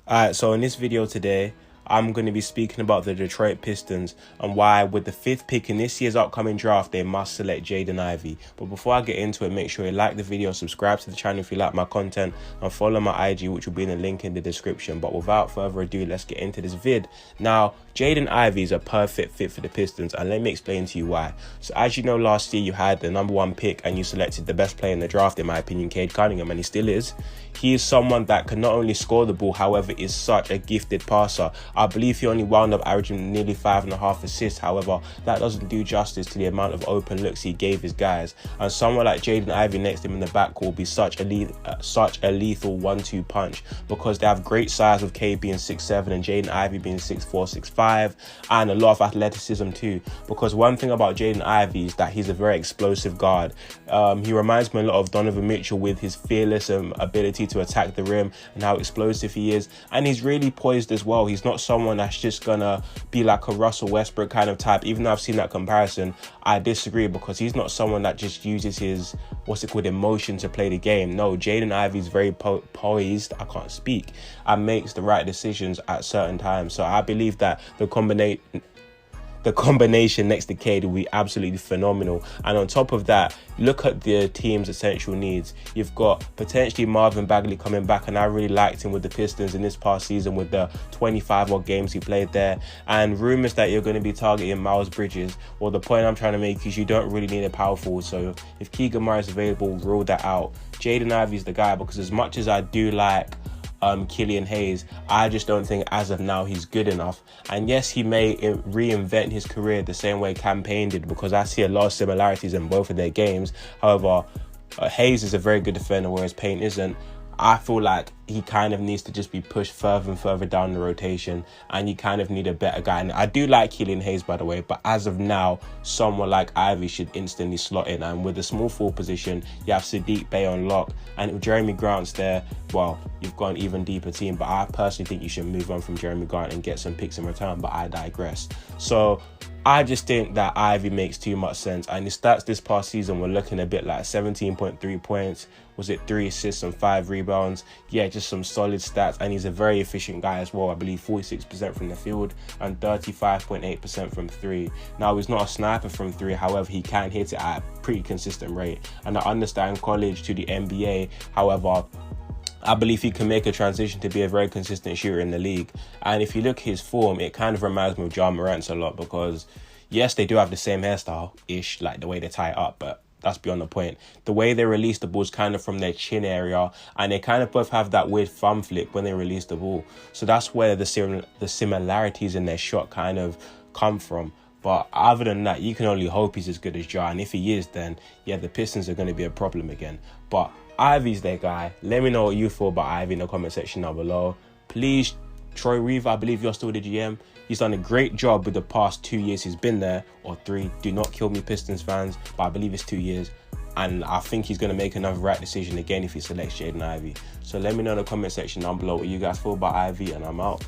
Alright, so in this video today, I'm going to be speaking about the Detroit Pistons and why with the 5th pick in this year's upcoming draft, they must select Jaden Ivey. But before I get into it, make sure you like the video, subscribe to the channel if you like my content, and follow my IG, which will be in the link in the description. But without further ado, let's get into this vid. Now, Jaden Ivey is a perfect fit for the Pistons, and let me explain to you why. So as you know, last year you had the #1 pick and you selected the best player in the draft, in my opinion, Cade Cunningham, and he still is. He is someone that can not only score the ball, however, is such a gifted passer. I believe he only wound up averaging nearly 5.5 assists. However, that doesn't do justice to the amount of open looks he gave his guys. And someone like Jaden Ivey next to him in the backcourt will be such a lethal 1-2 punch, because they have great size with Cade being 6'7" and Jaden Ivey being 6'4", 6'5", and a lot of athleticism too. Because one thing about Jaden Ivey is that he's a very explosive guard. He reminds me a lot of Donovan Mitchell with his fearless ability to attack the rim and how explosive he is. And he's really poised as well. He's not someone that's just gonna be like a Russell Westbrook kind of type. Even though I've seen that comparison, I disagree, because he's not someone that just uses his emotion to play the game. No, Jaden Ivey is very poised, I can't speak, and makes the right decisions at certain times. So I believe that the combination next to Cade will be absolutely phenomenal. And on top of that, look at the team's essential needs. You've got potentially Marvin Bagley coming back, and I really liked him with the Pistons in this past season with the 25 odd games he played there. And rumours that you're going to be targeting Miles Bridges. Well, the point I'm trying to make is you don't really need a power forward. So if Keegan Murray is available, rule that out. Jaden Ivey is the guy, because as much as I do like Killian Hayes, I just don't think as of now he's good enough. And yes, he may reinvent his career the same way Cam Payne did, because I see a lot of similarities in both of their games. However, Hayes is a very good defender, whereas Payne isn't. I feel like he kind of needs to just be pushed further and further down the rotation, and you kind of need a better guy. And I do like Killian Hayes, by the way, but as of now, someone like Ivey should instantly slot in. And with the small forward position, you have Sadiq Bey on lock, and if Jeremy Grant's there, well, you've got an even deeper team. But I personally think you should move on from Jeremy Grant and get some picks in return, but I digress. So I just think that Ivey makes too much sense. And his stats this past season were looking a bit like 17.3 points, was it 3 assists and 5 rebounds? Yeah, just some solid stats. And he's a very efficient guy as well. I believe 46% from the field and 35.8% from 3. Now, he's not a sniper from 3. However, he can hit it at a pretty consistent rate. And I understand college to the NBA. However, I believe he can make a transition to be a very consistent shooter in the league. And if you look at his form, it kind of reminds me of Ja Morant's a lot, because yes, they do have the same hairstyle-ish, like the way they tie it up, but that's beyond the point. The way they release the ball is kind of from their chin area, and they kind of both have that weird thumb flick when they release the ball. So that's where the similarities in their shot kind of come from. But other than that, you can only hope he's as good as Ja. And if he is, then yeah, the Pistons are going to be a problem again. But Ivey's their guy. Let me know what you thought about Ivey in the comment section down below. Please, Troy Reaver, I believe you're still the GM. He's done a great job with the past 2 years he's been there, or 3. Do not kill me, Pistons fans, but I believe it's 2 years. And I think he's going to make another right decision again if he selects Jaden Ivey. So let me know in the comment section down below what you guys feel about Ivey, and I'm out.